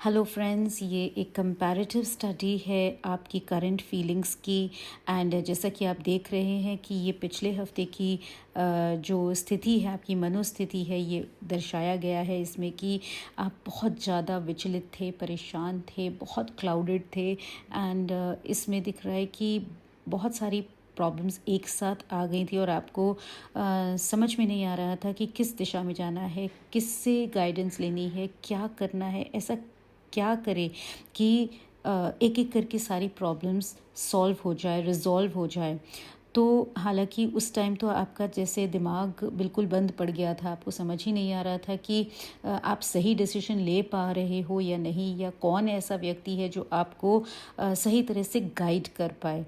Hello friends, ये एक comparative study है आपकी करंट फीलिंग्स की। एंड जैसा कि आप देख रहे हैं कि ये पिछले हफ्ते की जो स्थिति है, आपकी मनोस्थिति है, ये दर्शाया गया है इसमें कि आप बहुत ज़्यादा विचलित थे, परेशान थे, बहुत क्लाउडेड थे। एंड इसमें दिख रहा है कि बहुत सारी प्रॉब्लम्स एक साथ आ गई थी और आपको समझ में नहीं आ रहा था कि किस दिशा में जाना है, किससे गाइडेंस लेनी है, क्या करना है, ऐसा क्या करे कि एक एक करके सारी प्रॉब्लम्स सॉल्व हो जाए, रिजॉल्व हो जाए। तो हालांकि उस टाइम तो आपका जैसे दिमाग बिल्कुल बंद पड़ गया था, आपको समझ ही नहीं आ रहा था कि आप सही डिसीजन ले पा रहे हो या नहीं, या कौन ऐसा व्यक्ति है जो आपको सही तरह से गाइड कर पाए।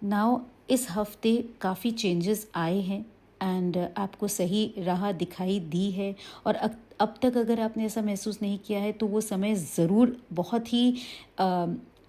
नाउ इस हफ्ते काफ़ी चेंजेस आए हैं एंड आपको सही राह दिखाई दी है। और अब तक अगर आपने ऐसा महसूस नहीं किया है तो वो समय ज़रूर बहुत ही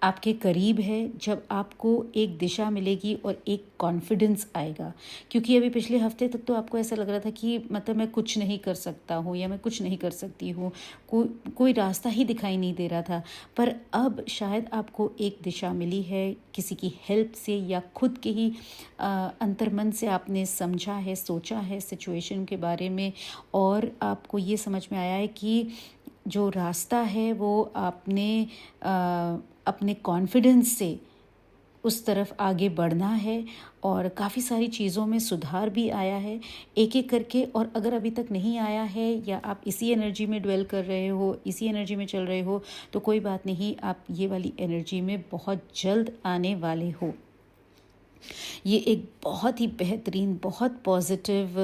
आपके करीब है जब आपको एक दिशा मिलेगी और एक कॉन्फिडेंस आएगा। क्योंकि अभी पिछले हफ्ते तक तो आपको ऐसा लग रहा था कि मतलब मैं कुछ नहीं कर सकता हूँ या मैं कुछ नहीं कर सकती हूँ, कोई रास्ता ही दिखाई नहीं दे रहा था। पर अब शायद आपको एक दिशा मिली है, किसी की हेल्प से या खुद के ही अंतर्मन से आपने समझा है, सोचा है सिचुएशन के बारे में, और आपको ये समझ में आया है कि जो रास्ता है वो आपने अपने कॉन्फिडेंस से उस तरफ आगे बढ़ना है। और काफ़ी सारी चीज़ों में सुधार भी आया है एक एक करके। और अगर अभी तक नहीं आया है या आप इसी एनर्जी में ड्वेल कर रहे हो, इसी एनर्जी में चल रहे हो, तो कोई बात नहीं, आप ये वाली एनर्जी में बहुत जल्द आने वाले हो। ये एक बहुत ही बेहतरीन, बहुत पॉजिटिव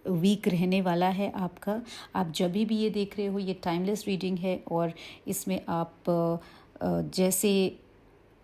वीक रहने वाला है आपका। आप जब भी ये देख रहे हो, ये टाइमलेस रीडिंग है और इसमें आप जैसे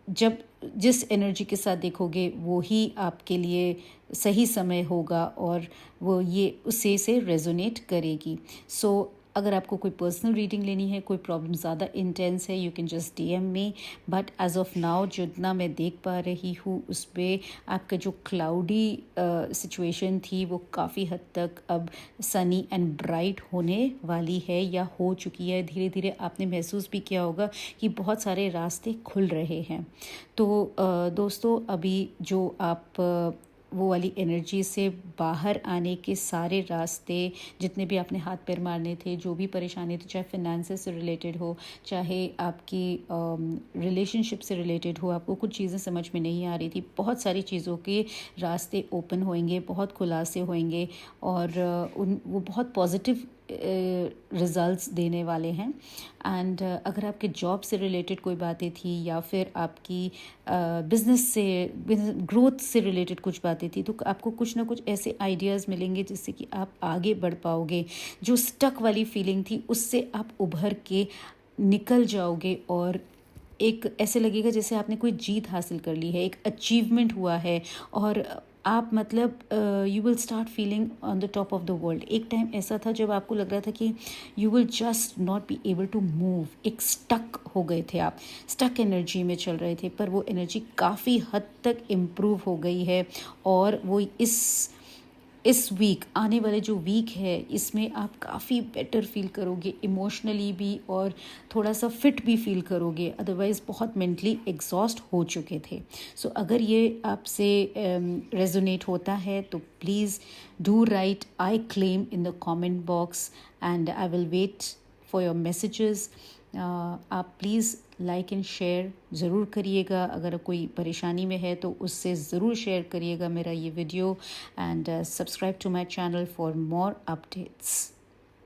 जब जिस एनर्जी के साथ देखोगे वो ही आपके लिए सही समय होगा और वो ये उसे से रेजोनेट करेगी। सो अगर आपको कोई पर्सनल रीडिंग लेनी है, कोई प्रॉब्लम ज़्यादा इंटेंस है, you can just DM me. But as of now जितना मैं देख पा रही हूँ उस पर आपका जो क्लाउडी सिचुएशन थी वो काफ़ी हद तक अब सनी एंड ब्राइट होने वाली है या हो चुकी है। धीरे धीरे आपने महसूस भी किया होगा कि बहुत सारे रास्ते खुल रहे हैं। तो दोस्तों, अभी जो आप वो वाली एनर्जी से बाहर आने के सारे रास्ते, जितने भी आपने हाथ पैर मारने थे, जो भी परेशानी थी, चाहे फिनेंसेस से रिलेटेड हो, चाहे आपकी रिलेशनशिप से रिलेटेड हो, आपको कुछ चीज़ें समझ में नहीं आ रही थी, बहुत सारी चीज़ों के रास्ते ओपन होंगे, बहुत खुलासे होंगे और वो बहुत पॉजिटिव रिज़ल्ट्स देने वाले हैं। एंड अगर आपके जॉब से रिलेटेड कोई बातें थी या फिर आपकी बिज़नेस से, ग्रोथ से रिलेटेड कुछ बातें थी, तो आपको कुछ ना कुछ ऐसे आइडियाज़ मिलेंगे जिससे कि आप आगे बढ़ पाओगे। जो स्टक वाली फीलिंग थी उससे आप उभर के निकल जाओगे और एक ऐसे लगेगा जैसे आपने कोई जीत हासिल कर ली है, एक अचीवमेंट हुआ है और आप मतलब you will start feeling on the top of the world. एक टाइम ऐसा था जब आपको लग रहा था कि you will just not be able to move, एक स्टक हो गए थे आप, स्टक एनर्जी में चल रहे थे। पर वो एनर्जी काफ़ी हद तक इम्प्रूव हो गई है और वो इस वीक, आने वाले जो वीक है, इसमें आप काफ़ी बेटर फील करोगे इमोशनली भी और थोड़ा सा फिट भी फील करोगे। अदरवाइज़ बहुत मेंटली एग्जॉस्ट हो चुके थे। सो अगर ये आपसे रेजोनेट होता है तो please do write I claim in the comment box and I will wait for your messages. आप प्लीज़ लाइक एंड शेयर ज़रूर करिएगा। अगर कोई परेशानी में है तो उससे ज़रूर शेयर करिएगा मेरा ये video, and subscribe to my channel for more updates.